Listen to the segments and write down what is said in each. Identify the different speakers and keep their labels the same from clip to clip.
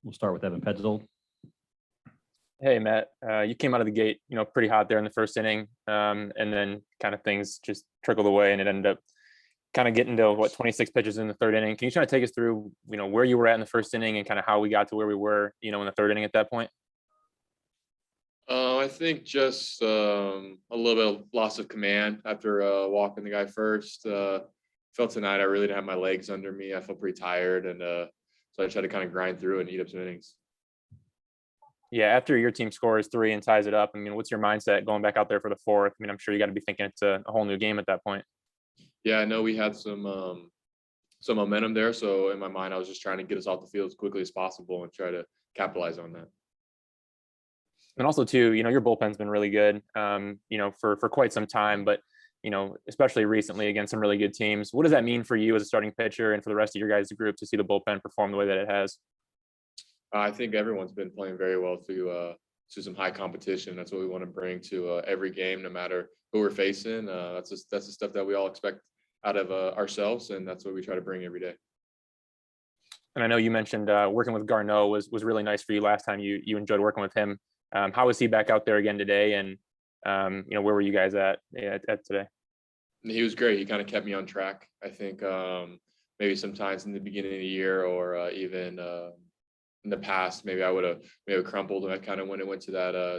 Speaker 1: We'll start with Evan Petzold.
Speaker 2: Hey, Matt, you came out of the gate, pretty hot there in the first inning, and then kind of things just trickled away, and it ended up kind of getting to 26 pitches in the third inning. Can you try to take us through, where you were at in the first inning and kind of how we got to where we were, in the third inning at that point?
Speaker 3: I think just a little bit of loss of command after walking the guy first. Felt tonight I really didn't have my legs under me. I felt pretty tired, and so I tried to kind of grind through and eat up some innings.
Speaker 2: Yeah, after your team scores 3 and ties it up, what's your mindset going back out there for the fourth? I'm sure you got to be thinking it's a whole new game at that point.
Speaker 3: Yeah, I know we had some momentum there. So in my mind, I was just trying to get us off the field as quickly as possible and try to capitalize on that.
Speaker 2: And also too, your bullpen's been really good, for quite some time, but, especially recently against some really good teams. What does that mean for you as a starting pitcher and for the rest of your guys' group to see the bullpen perform the way that it has?
Speaker 3: I think everyone's been playing very well to some high competition. That's what we want to bring to every game, no matter who we're facing. That's the stuff that we all expect out of ourselves, and that's what we try to bring every day.
Speaker 2: And I know you mentioned working with Garneau was really nice for you last time. You enjoyed working with him. How is he back out there again today? And where were you guys at today?
Speaker 3: He was great. He kind of kept me on track. I think maybe sometimes in the beginning of the year or even in the past, maybe I would have crumpled kind of when it went to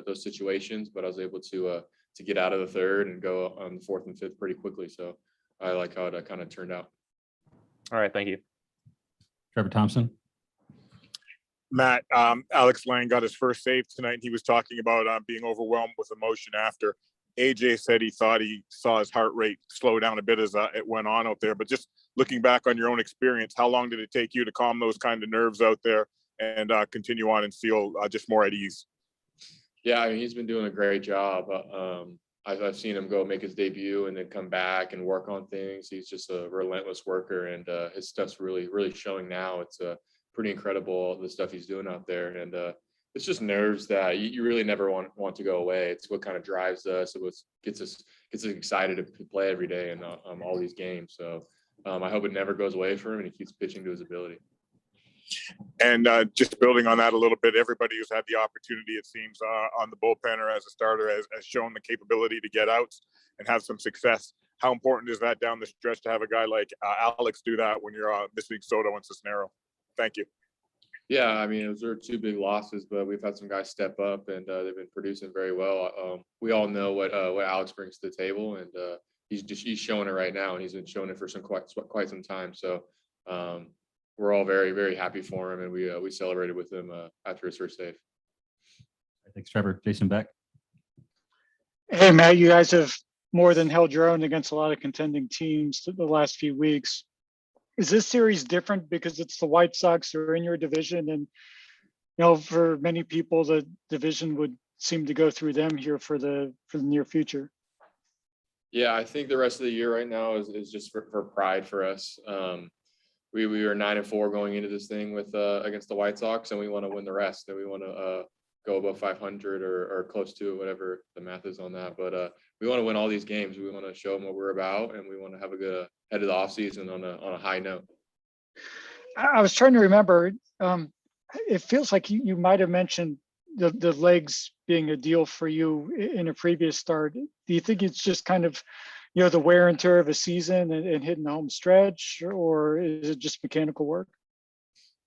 Speaker 3: those situations, but I was able to get out of the third and go on the fourth and fifth pretty quickly. So I like how it kind of turned out.
Speaker 2: All right. Thank you.
Speaker 1: Trevor Thompson.
Speaker 4: Matt, Alex Lang got his first save tonight, and he was talking about being overwhelmed with emotion after. AJ said he thought he saw his heart rate slow down a bit as it went on out there. But just looking back on your own experience, how long did it take you to calm those kind of nerves out there and continue on and feel just more at ease?
Speaker 3: Yeah, he's been doing a great job. I've seen him go make his debut and then come back and work on things. He's just a relentless worker, and his stuff's really, really showing now. It's pretty incredible, the stuff he's doing out there. And it's just nerves that you really never want to go away. It's what kind of drives us. It gets us excited to play every day and all these games. So I hope it never goes away for him and he keeps pitching to his ability.
Speaker 4: And just building on that a little bit, everybody who's had the opportunity, it seems, on the bullpen or as a starter has shown the capability to get outs and have some success. How important is that down the stretch to have a guy like Alex do that when you're missing Soto and Cisnero? Thank you.
Speaker 3: Yeah, those are 2 big losses, but we've had some guys step up and they've been producing very well. We all know what Alex brings to the table, and he's showing it right now, and he's been showing it for quite some time. So we're all very, very happy for him, and we celebrated with him after his first save.
Speaker 1: Thanks, Trevor. Jason Beck.
Speaker 5: Hey, Matt, you guys have more than held your own against a lot of contending teams the last few weeks. Is this series different because it's the White Sox who are in your division? And, for many people, the division would seem to go through them here for the near future.
Speaker 3: Yeah, I think the rest of the year right now is just for pride for us. We were 9-4 going into this thing with against the White Sox, and we want to win the rest, and we want to go above 500 or close to it, whatever the math is on that. But we want to win all these games. We want to show them what we're about, and we want to have a good head of the offseason on a high note.
Speaker 5: I was trying to remember. It feels like you might have mentioned the legs being a deal for you in a previous start. Do you think it's just kind of, the wear and tear of a season and hitting the home stretch, or is it just mechanical work?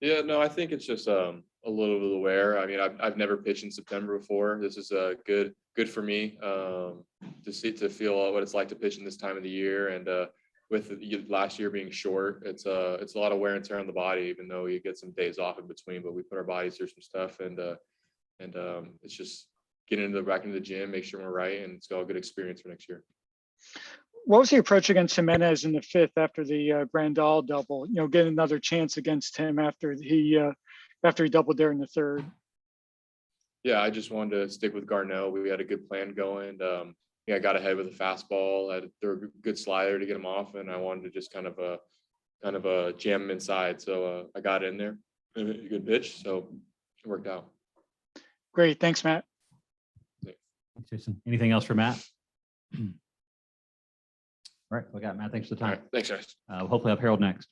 Speaker 3: Yeah, no, I think it's just a little bit of wear. I've never pitched in September before. This is good for me to feel what it's like to pitch in this time of the year. And with last year being short, it's a lot of wear and tear on the body, even though you get some days off in between. But we put our bodies through some stuff, and it's just getting back into the gym, make sure we're right, and it's got a good experience for next year.
Speaker 5: What was the approach against Jimenez in the fifth after the Grandal double? Getting another chance against him after he doubled there in the third.
Speaker 3: Yeah, I just wanted to stick with Garneau. We had a good plan going. I got ahead with a fastball. I threw a good slider to get him off, and I wanted to just kind of jam him inside. So I got in there, a good pitch. So it worked out.
Speaker 5: Great, thanks, Matt.
Speaker 1: Thanks, Jason. Anything else for Matt? All right, we got Matt. Thanks for the time.
Speaker 3: All right, thanks, guys.
Speaker 1: Hopefully, I'll have Harold next.